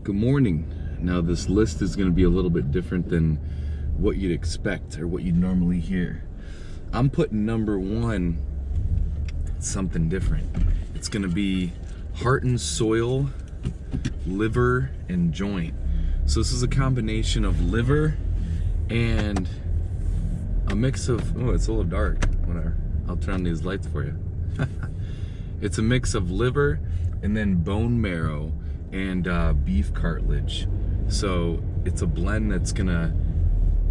Good morning. Now this list is going to be a little bit different than what you'd expect or what you'd normally hear. I'm putting number one something different. It's going to be heart and soil, liver and joint. So this is a combination of liver and a mix of, oh, it's a little dark, whatever. I'll turn on these lights for you. It's a mix of liver and then bone marrow and beef cartilage. So it's a blend that's gonna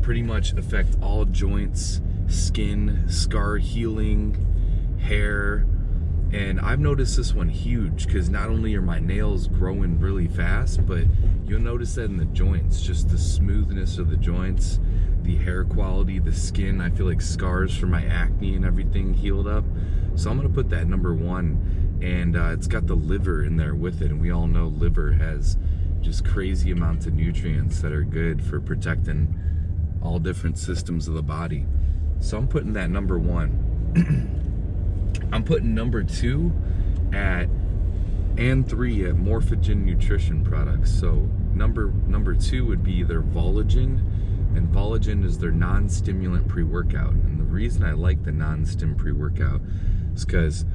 pretty much affect all joints, skin, scar healing, hair. And I've noticed this one huge because not only are my nails growing really fast, but you'll notice that in the joints, just the smoothness of the joints, the hair quality, the skin. I feel like scars from my acne and everything healed up. So I'm gonna put that number one. And it's got the liver in there with it, and we all know liver has just crazy amounts of nutrients that are good for protecting all different systems of the body. So I'm putting that number one. I'm putting number two and three at Morphogen nutrition products. So number two would be their Volagen, and Volagen is their non-stimulant pre-workout. And the reason I like the non-stim pre-workout is because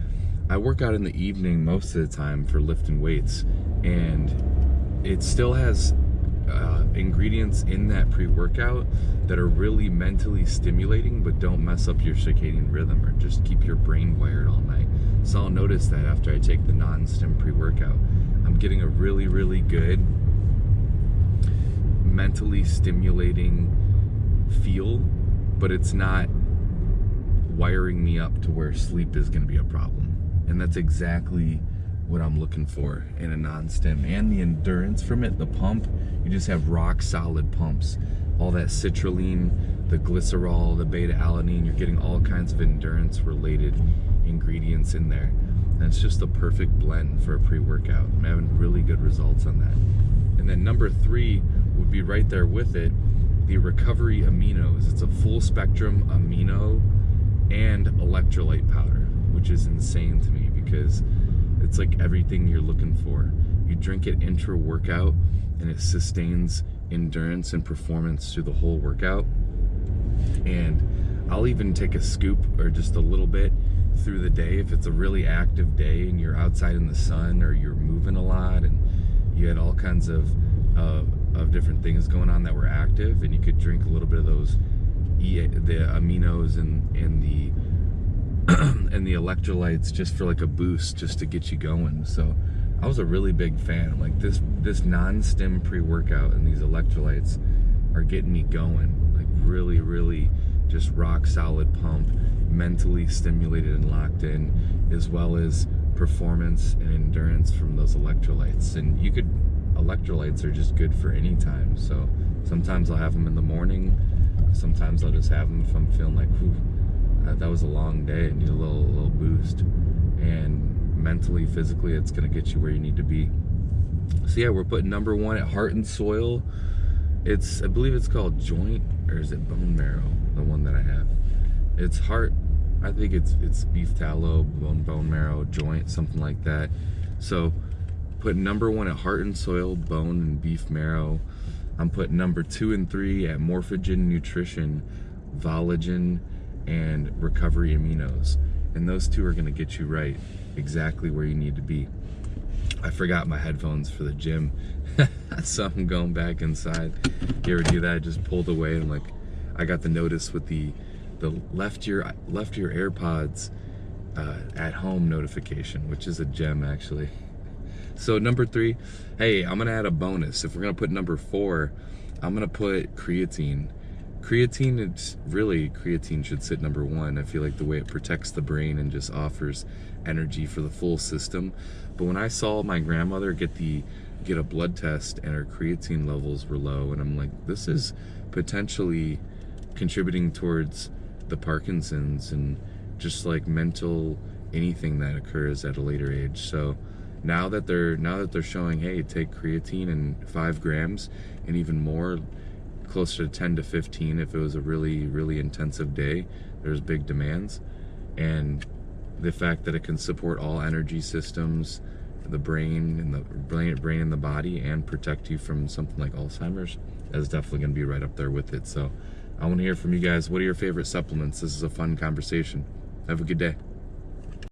I work out in the evening most of the time for lifting weights, and it still has ingredients in that pre-workout that are really mentally stimulating but don't mess up your circadian rhythm or just keep your brain wired all night. So I'll notice that after I take the non-stim pre-workout, I'm getting a really, really good mentally stimulating feel, but it's not wiring me up to where sleep is going to be a problem. And that's exactly what I'm looking for in a non-stim. And the endurance from it, the pump, you just have rock solid pumps. All that citrulline, the glycerol, the beta-alanine, you're getting all kinds of endurance related ingredients in there. And it's just a perfect blend for a pre-workout. I'm having really good results on that. And then number three would be right there with it, the recovery aminos. It's a full spectrum amino and electrolyte powder, which is insane to me because it's like everything you're looking for. You drink it intra-workout and it sustains endurance and performance through the whole workout. And I'll even take a scoop or just a little bit through the day if it's a really active day and you're outside in the sun or you're moving a lot and you had all kinds of different things going on that were active, and you could drink a little bit of those the aminos and the and the electrolytes just for like a boost, just to get you going. So I was a really big fan. Like this non-stim pre-workout and these electrolytes are getting me going, like really, really just rock solid pump, mentally stimulated and locked in, as well as performance and endurance from those electrolytes. And electrolytes are just good for any time. So sometimes I'll have them in the morning, sometimes I'll just have them if I'm feeling like, whew, that was a long day, I need a little boost. And mentally, physically, it's gonna get you where you need to be. So yeah, we're putting number one at heart and soil. I believe it's called joint, or is it bone marrow, the one that I have? It's heart, I think it's beef tallow, bone marrow, joint, something like that. So putting number one at heart and soil, bone and beef marrow. I'm putting number two and three at Morphogen nutrition, Volagen, and recovery aminos. And those two are gonna get you right exactly where you need to be. I forgot my headphones for the gym, so I'm going back inside. You ever do that? I just pulled away and like, I got the notice with the left your AirPods at home notification, which is a gem actually. So number three, hey, I'm gonna add a bonus. If we're gonna put number four, I'm gonna put creatine. Creatine should sit number one. I feel like the way it protects the brain and just offers energy for the full system. But when I saw my grandmother get a blood test and her creatine levels were low, and I'm like, this is potentially contributing towards the Parkinson's and just like mental anything that occurs at a later age. So now that they're showing, hey, take creatine and 5 grams and even more, closer to 10 to 15 if it was a really, really intensive day, there's big demands. And the fact that it can support all energy systems, the brain and the brain and the body and protect you from something like Alzheimer's, that's definitely going to be right up there with it. So I want to hear from you guys. What are your favorite supplements? This is a fun conversation. Have a good day.